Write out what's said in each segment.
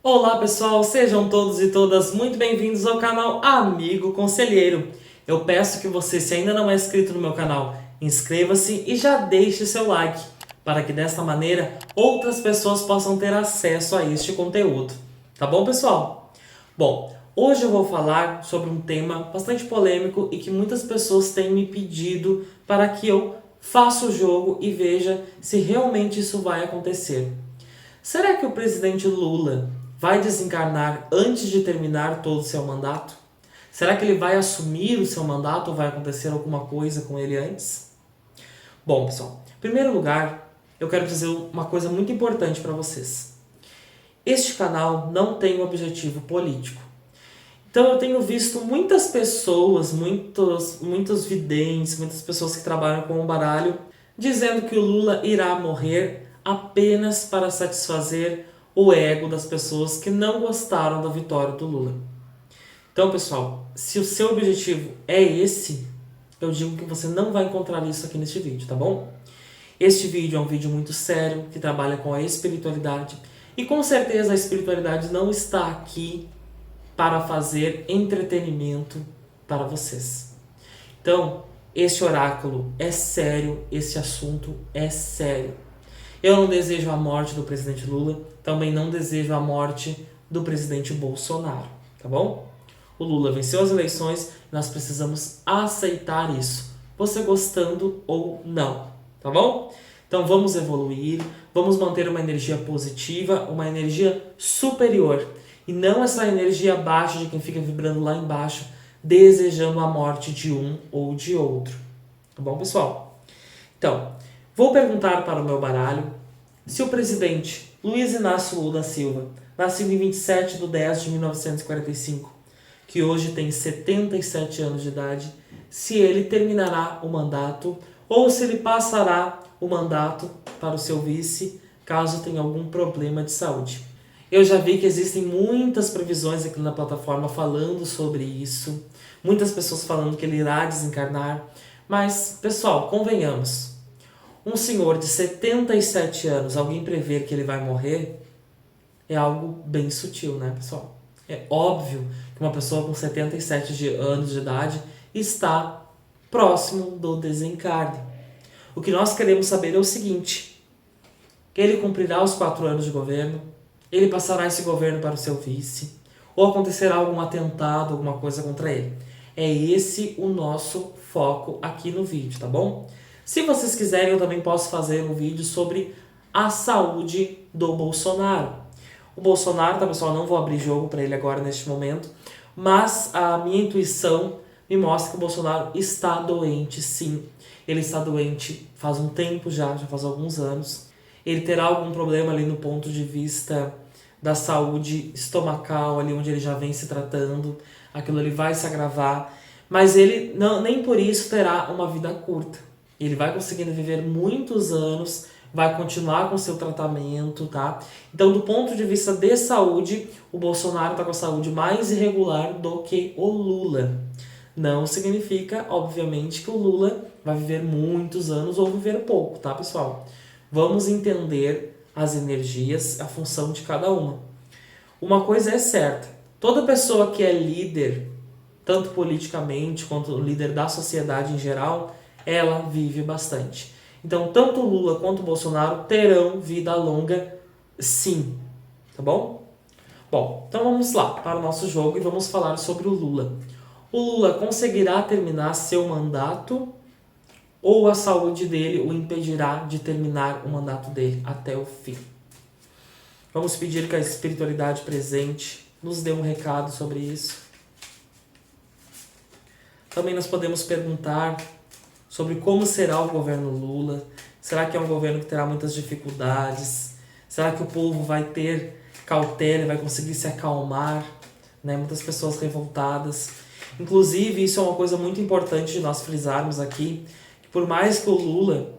Olá pessoal, sejam todos e todas muito bem-vindos ao canal Amigo Conselheiro. Eu peço que você, se ainda não é inscrito no meu canal, inscreva-se e já deixe seu like, para que desta maneira outras pessoas possam ter acesso a este conteúdo. Tá bom, pessoal? Bom, hoje eu vou falar sobre um tema bastante polêmico e que muitas pessoas têm me pedido para que eu faça o jogo e veja se realmente isso vai acontecer. Será que o presidente Lula vai desencarnar antes de terminar todo o seu mandato? Será que ele vai assumir o seu mandato ou vai acontecer alguma coisa com ele antes? Bom, pessoal, em primeiro lugar, eu quero dizer uma coisa muito importante para vocês. Este canal não tem um objetivo político. Então eu tenho visto muitas pessoas, muitos videntes, muitas pessoas que trabalham com o baralho, dizendo que o Lula irá morrer apenas para satisfazer o ego das pessoas que não gostaram da vitória do Lula. Então, pessoal, se o seu objetivo é esse, eu digo que você não vai encontrar isso aqui neste vídeo, tá bom? Este vídeo é um vídeo muito sério, que trabalha com a espiritualidade, e com certeza a espiritualidade não está aqui para fazer entretenimento para vocês. Então, este oráculo é sério, esse assunto é sério. Eu não desejo a morte do presidente Lula, também não desejo a morte do presidente Bolsonaro, tá bom? O Lula venceu as eleições e nós precisamos aceitar isso, você gostando ou não, tá bom? Então vamos evoluir, vamos manter uma energia positiva, uma energia superior, e não essa energia baixa de quem fica vibrando lá embaixo, desejando a morte de um ou de outro, tá bom, pessoal? Então, vou perguntar para o meu baralho se o presidente Luiz Inácio Lula da Silva, nascido em 27/10/1945, que hoje tem 77 anos de idade, se ele terminará o mandato ou se ele passará o mandato para o seu vice, caso tenha algum problema de saúde. Eu já vi que existem muitas previsões aqui na plataforma falando sobre isso, muitas pessoas falando que ele irá desencarnar, mas, pessoal, convenhamos, um senhor de 77 anos, alguém prever que ele vai morrer, é algo bem sutil, né, pessoal? É óbvio que uma pessoa com 77 anos de idade está próximo do desencarne. O que nós queremos saber é o seguinte: ele cumprirá os 4 anos de governo? Ele passará esse governo para o seu vice? Ou acontecerá algum atentado, alguma coisa contra ele? É esse o nosso foco aqui no vídeo, tá bom? Se vocês quiserem, eu também posso fazer um vídeo sobre a saúde do Bolsonaro. O Bolsonaro, tá, pessoal? Não vou abrir jogo para ele agora neste momento, mas a minha intuição me mostra que o Bolsonaro está doente, sim. Ele está doente faz um tempo já faz alguns anos. Ele terá algum problema ali no ponto de vista da saúde estomacal, ali onde ele já vem se tratando. Aquilo ali vai se agravar, mas ele não, nem por isso terá uma vida curta. Ele vai conseguindo viver muitos anos, vai continuar com seu tratamento, tá? Então, do ponto de vista de saúde, o Bolsonaro está com a saúde mais irregular do que o Lula. Não significa, obviamente, que o Lula vai viver muitos anos ou viver pouco, tá, pessoal? Vamos entender as energias, a função de cada uma. Uma coisa é certa, toda pessoa que é líder, tanto politicamente quanto líder da sociedade em geral, ela vive bastante. Então, tanto o Lula quanto o Bolsonaro terão vida longa, sim. Tá bom? Bom, então vamos lá para o nosso jogo e vamos falar sobre o Lula. O Lula conseguirá terminar seu mandato ou a saúde dele o impedirá de terminar o mandato dele até o fim? Vamos pedir que a espiritualidade presente nos dê um recado sobre isso. Também nós podemos perguntar sobre como será o governo Lula. Será que é um governo que terá muitas dificuldades? Será que o povo vai ter cautela e vai conseguir se acalmar? Né? Muitas pessoas revoltadas. Inclusive, isso é uma coisa muito importante de nós frisarmos aqui, que por mais que o Lula,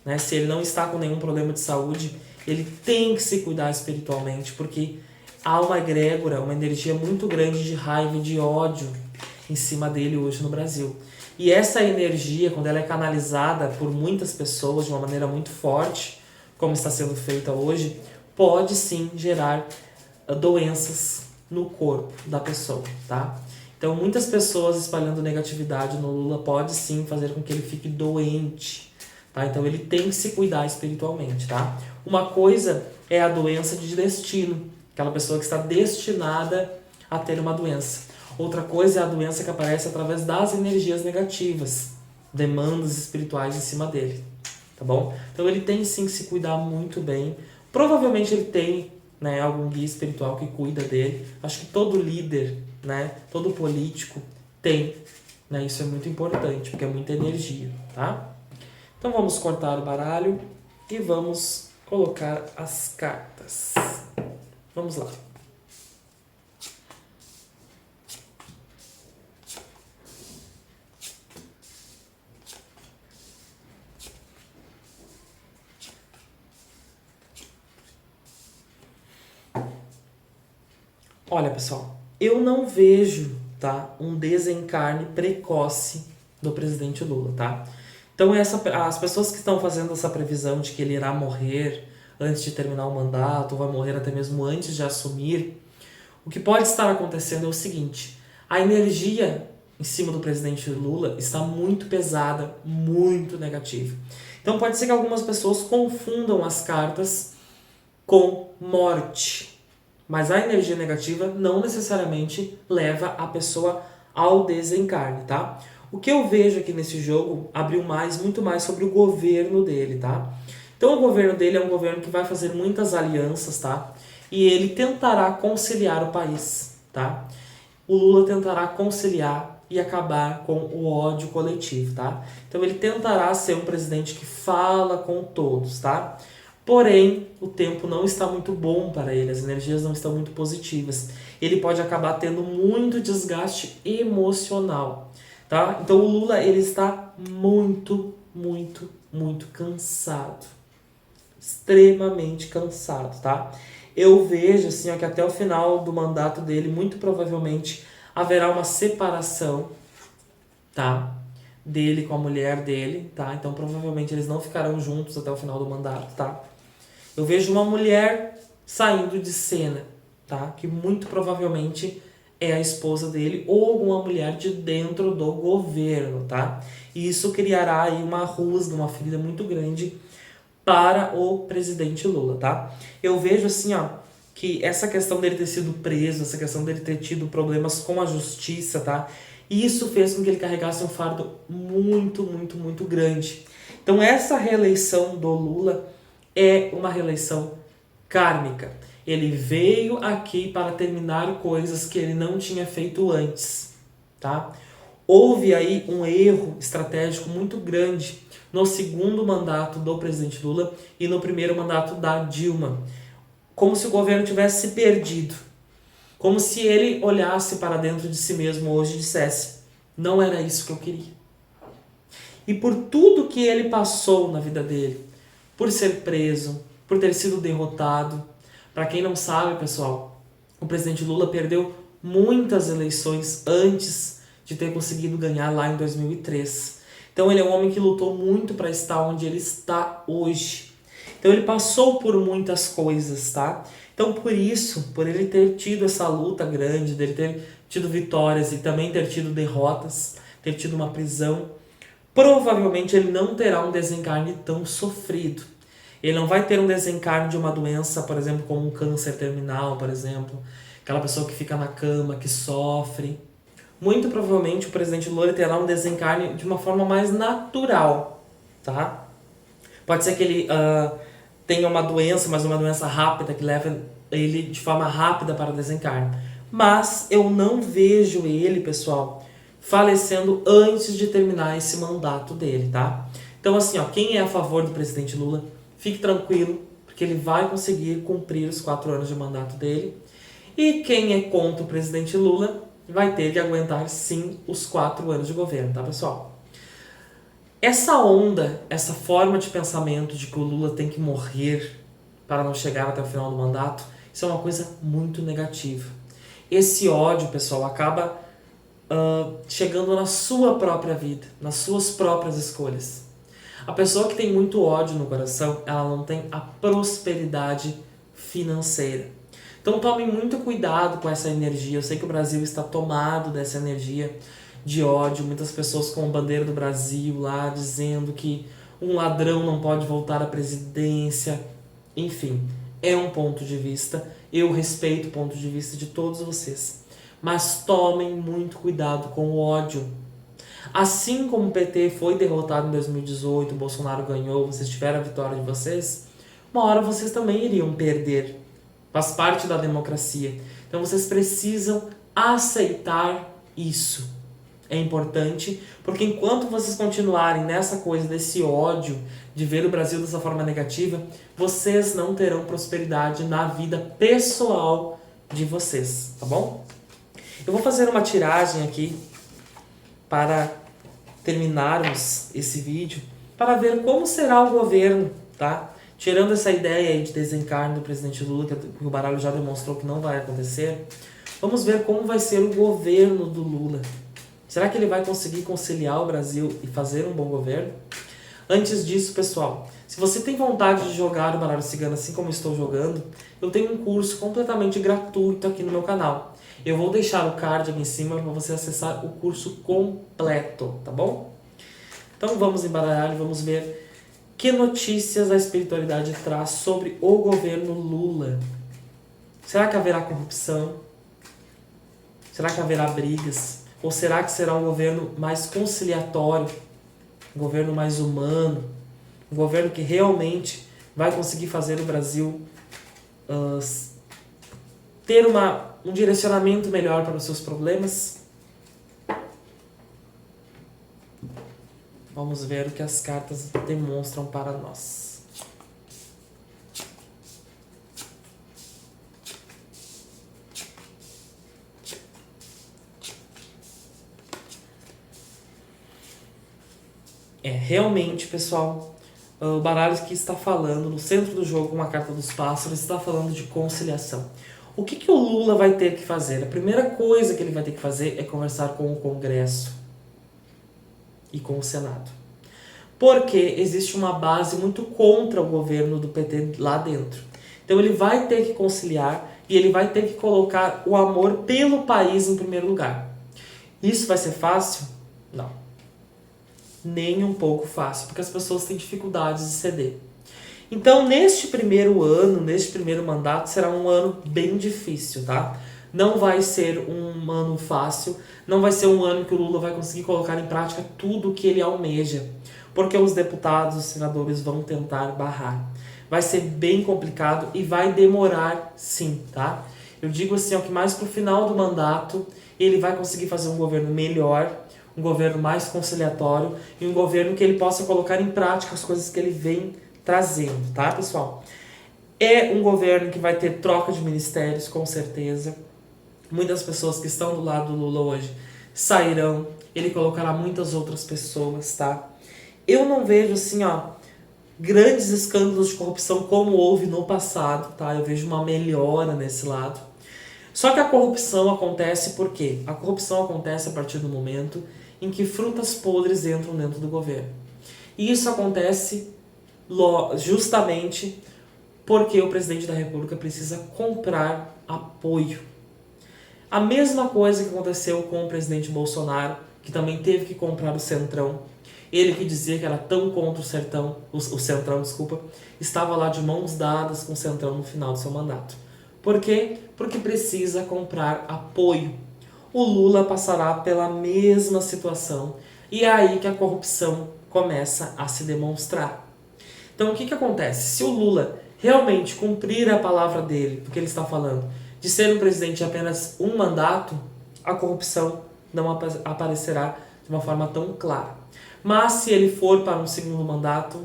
né, se ele não está com nenhum problema de saúde, ele tem que se cuidar espiritualmente, porque há uma egrégora, uma energia muito grande de raiva e de ódio em cima dele hoje no Brasil. E essa energia, quando ela é canalizada por muitas pessoas de uma maneira muito forte, como está sendo feita hoje, pode sim gerar doenças no corpo da pessoa, tá? Então, muitas pessoas espalhando negatividade no Lula pode sim fazer com que ele fique doente, tá? Então, ele tem que se cuidar espiritualmente, tá? Uma coisa é a doença de destino, aquela pessoa que está destinada a ter uma doença. Outra coisa é a doença que aparece através das energias negativas, demandas espirituais em cima dele, tá bom? Então, ele tem sim que se cuidar muito bem. Provavelmente ele tem, né, algum guia espiritual que cuida dele. Acho que todo líder, né, todo político tem, né, isso é muito importante, porque é muita energia, tá? Então vamos cortar o baralho e vamos colocar as cartas. Vamos lá. Olha, pessoal, eu não vejo, tá, um desencarne precoce do presidente Lula, tá? Então, as pessoas que estão fazendo essa previsão de que ele irá morrer antes de terminar o mandato, ou vai morrer até mesmo antes de assumir, o que pode estar acontecendo é o seguinte: a energia em cima do presidente Lula está muito pesada, muito negativa. Então, pode ser que algumas pessoas confundam as cartas com morte. Mas a energia negativa não necessariamente leva a pessoa ao desencarne, tá? O que eu vejo aqui nesse jogo abriu muito mais sobre o governo dele, tá? Então o governo dele é um governo que vai fazer muitas alianças, tá? E ele tentará conciliar o país, tá? O Lula tentará conciliar e acabar com o ódio coletivo, tá? Então ele tentará ser um presidente que fala com todos, tá? Porém, o tempo não está muito bom para ele, as energias não estão muito positivas. Ele pode acabar tendo muito desgaste emocional, tá? Então o Lula, ele está muito, muito, muito cansado. Extremamente cansado, tá? Eu vejo assim, ó, que até o final do mandato dele, muito provavelmente haverá uma separação, tá? Dele com a mulher dele, tá? Então provavelmente eles não ficarão juntos até o final do mandato, tá? Eu vejo uma mulher saindo de cena, tá? Que muito provavelmente é a esposa dele ou alguma mulher de dentro do governo, tá? E isso criará aí uma rusga, uma ferida muito grande para o presidente Lula, tá? Eu vejo assim, ó, que essa questão dele ter sido preso, essa questão dele ter tido problemas com a justiça, tá? Isso fez com que ele carregasse um fardo muito, muito, muito grande. Então essa reeleição do Lula é uma reeleição kármica. Ele veio aqui para terminar coisas que ele não tinha feito antes, tá? Houve aí um erro estratégico muito grande no segundo mandato do presidente Lula e no primeiro mandato da Dilma. Como se o governo tivesse se perdido. Como se ele olhasse para dentro de si mesmo hoje e dissesse: não era isso que eu queria. E por tudo que ele passou na vida dele, por ser preso, por ter sido derrotado. Para quem não sabe, pessoal, o presidente Lula perdeu muitas eleições antes de ter conseguido ganhar lá em 2003. Então ele é um homem que lutou muito para estar onde ele está hoje. Então ele passou por muitas coisas, tá? Então por isso, por ele ter tido essa luta grande, dele ter tido vitórias e também ter tido derrotas, ter tido uma prisão, provavelmente ele não terá um desencarne tão sofrido. Ele não vai ter um desencarne de uma doença, por exemplo, como um câncer terminal, por exemplo. Aquela pessoa que fica na cama, que sofre. Muito provavelmente o presidente Lula terá um desencarne de uma forma mais natural, tá? Pode ser que ele tenha uma doença, mas uma doença rápida, que leva ele de forma rápida para o desencarne. Mas eu não vejo ele, pessoal, falecendo antes de terminar esse mandato dele, tá? Então, assim, ó, quem é a favor do presidente Lula, fique tranquilo, porque ele vai conseguir cumprir os 4 anos de mandato dele. E quem é contra o presidente Lula vai ter que aguentar, sim, os 4 anos de governo, tá, pessoal? Essa onda, essa forma de pensamento de que o Lula tem que morrer para não chegar até o final do mandato, isso é uma coisa muito negativa. Esse ódio, pessoal, acaba chegando na sua própria vida, nas suas próprias escolhas. A pessoa que tem muito ódio no coração, ela não tem a prosperidade financeira. Então tomem muito cuidado com essa energia. Eu sei que o Brasil está tomado dessa energia de ódio, muitas pessoas com a bandeira do Brasil lá dizendo que um ladrão não pode voltar à presidência. Enfim, é um ponto de vista. Eu respeito o ponto de vista de todos vocês. Mas tomem muito cuidado com o ódio. Assim como o PT foi derrotado em 2018, o Bolsonaro ganhou, vocês tiveram a vitória de vocês, uma hora vocês também iriam perder. Faz parte da democracia. Então vocês precisam aceitar isso. É importante, porque enquanto vocês continuarem nessa coisa desse ódio, de ver o Brasil dessa forma negativa, vocês não terão prosperidade na vida pessoal de vocês, tá bom? Eu vou fazer uma tiragem aqui para terminarmos esse vídeo, para ver como será o governo, tá? Tirando essa ideia aí de desencarne do presidente Lula, que o baralho já demonstrou que não vai acontecer, vamos ver como vai ser o governo do Lula. Será que ele vai conseguir conciliar o Brasil e fazer um bom governo? Antes disso, pessoal, se você tem vontade de jogar o baralho cigano assim como eu estou jogando, eu tenho um curso completamente gratuito aqui no meu canal. Eu vou deixar o card aqui em cima para você acessar o curso completo, tá bom? Então vamos embaralhar e vamos ver que notícias a espiritualidade traz sobre o governo Lula. Será que haverá corrupção? Será que haverá brigas? Ou será que será um governo mais conciliatório? Um governo mais humano? Um governo que realmente vai conseguir fazer o Brasil ter um direcionamento melhor para os seus problemas? Vamos ver o que as cartas demonstram para nós. Realmente, pessoal, o baralho que está falando, no centro do jogo, com a carta dos pássaros, está falando de conciliação. O que o Lula vai ter que fazer? A primeira coisa que ele vai ter que fazer é conversar com o Congresso e com o Senado. Porque existe uma base muito contra o governo do PT lá dentro. Então ele vai ter que conciliar e ele vai ter que colocar o amor pelo país em primeiro lugar. Isso vai ser fácil? Não. Nem um pouco fácil, porque as pessoas têm dificuldades de ceder. Então, neste primeiro ano, neste primeiro mandato, será um ano bem difícil, tá? Não vai ser um ano fácil, não vai ser um ano que o Lula vai conseguir colocar em prática tudo o que ele almeja, porque os deputados, os senadores vão tentar barrar. Vai ser bem complicado e vai demorar sim, tá? Eu digo assim, ó, que mais pro final do mandato ele vai conseguir fazer um governo melhor, um governo mais conciliatório e um governo que ele possa colocar em prática as coisas que ele vem trazendo, tá, pessoal? É um governo que vai ter troca de ministérios, com certeza. Muitas pessoas que estão do lado do Lula hoje sairão. Ele colocará muitas outras pessoas, tá? Eu não vejo, assim, ó, grandes escândalos de corrupção como houve no passado, tá? Eu vejo uma melhora nesse lado. Só que a corrupção acontece por quê? A corrupção acontece a partir do momento em que frutas podres entram dentro do governo. E isso acontece justamente porque o presidente da República precisa comprar apoio. A mesma coisa que aconteceu com o presidente Bolsonaro, que também teve que comprar o Centrão. Ele que dizia que era tão contra o Centrão, estava lá de mãos dadas com o Centrão no final do seu mandato. Por quê? Porque precisa comprar apoio. O Lula passará pela mesma situação e é aí que a corrupção começa a se demonstrar. Então o que acontece? Se o Lula realmente cumprir a palavra dele, do que ele está falando, de ser um presidente de apenas um mandato, a corrupção não aparecerá de uma forma tão clara. Mas se ele for para um segundo mandato,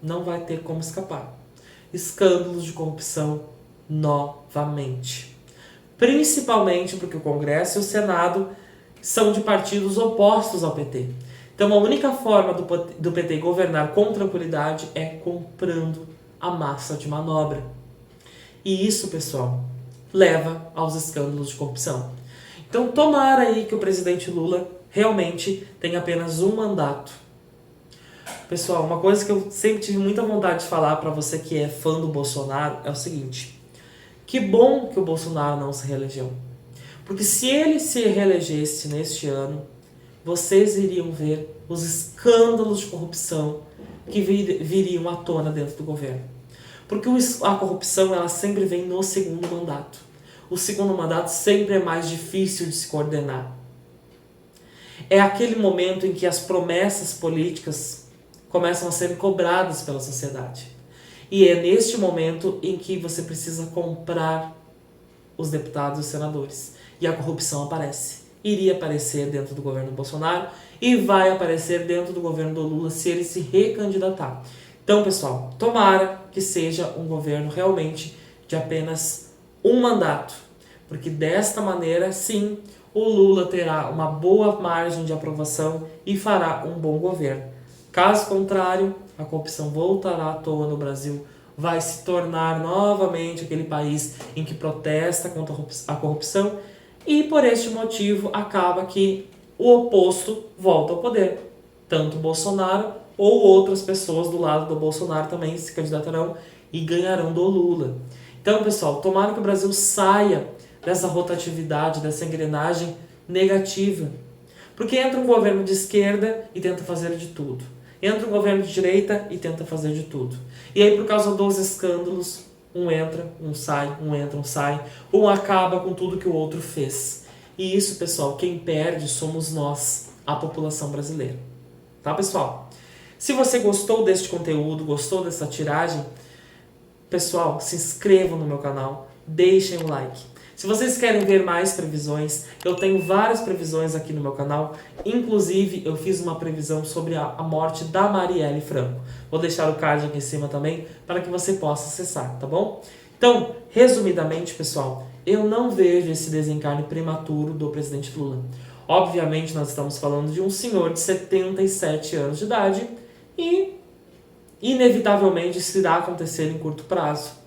não vai ter como escapar. Escândalos de corrupção novamente. Principalmente porque o Congresso e o Senado são de partidos opostos ao PT. Então a única forma do PT governar com tranquilidade é comprando a massa de manobra. E isso, pessoal, leva aos escândalos de corrupção. Então tomara aí que o presidente Lula realmente tenha apenas um mandato. Pessoal, uma coisa que eu sempre tive muita vontade de falar para você que é fã do Bolsonaro é o seguinte: Que bom que o Bolsonaro não se reelegeu. Porque se ele se reelegesse neste ano, vocês iriam ver os escândalos de corrupção que viriam à tona dentro do governo. Porque a corrupção ela sempre vem no segundo mandato. O segundo mandato sempre é mais difícil de se coordenar. É aquele momento em que as promessas políticas começam a ser cobradas pela sociedade. E é neste momento em que você precisa comprar os deputados e os senadores. E a corrupção aparece. Iria aparecer dentro do governo Bolsonaro e vai aparecer dentro do governo do Lula se ele se recandidatar. Então, pessoal, tomara que seja um governo realmente de apenas um mandato. Porque desta maneira, sim, o Lula terá uma boa margem de aprovação e fará um bom governo. Caso contrário, a corrupção voltará à tona no Brasil, vai se tornar novamente aquele país em que protesta contra a corrupção e por este motivo acaba que o oposto volta ao poder. Tanto Bolsonaro ou outras pessoas do lado do Bolsonaro também se candidatarão e ganharão do Lula. Então, pessoal, tomara que o Brasil saia dessa rotatividade, dessa engrenagem negativa. Porque entra um governo de esquerda e tenta fazer de tudo. Entra um governo de direita e tenta fazer de tudo. E aí, por causa dos escândalos, um entra, um sai, um entra, um sai. Um acaba com tudo que o outro fez. E isso, pessoal, quem perde somos nós, a população brasileira. Tá, pessoal? Se você gostou deste conteúdo, gostou dessa tiragem, pessoal, se inscrevam no meu canal, deixem um like. Se vocês querem ver mais previsões, eu tenho várias previsões aqui no meu canal. Inclusive, eu fiz uma previsão sobre a morte da Marielle Franco. Vou deixar o card aqui em cima também, para que você possa acessar, tá bom? Então, resumidamente, pessoal, eu não vejo esse desencarne prematuro do presidente Lula. Obviamente, nós estamos falando de um senhor de 77 anos de idade e, inevitavelmente, isso irá acontecer em curto prazo.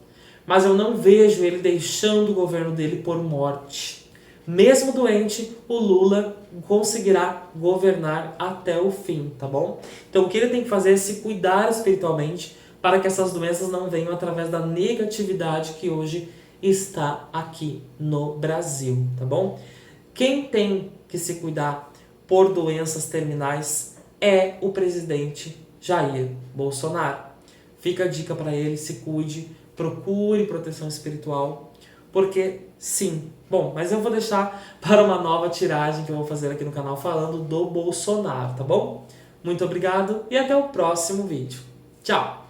Mas eu não vejo ele deixando o governo dele por morte. Mesmo doente, o Lula conseguirá governar até o fim, tá bom? Então o que ele tem que fazer é se cuidar espiritualmente para que essas doenças não venham através da negatividade que hoje está aqui no Brasil, tá bom? Quem tem que se cuidar por doenças terminais é o presidente Jair Bolsonaro. Fica a dica para ele, se cuide. Procure proteção espiritual, porque sim. Bom, mas eu vou deixar para uma nova tiragem que eu vou fazer aqui no canal falando do Bolsonaro, tá bom? Muito obrigado e até o próximo vídeo. Tchau!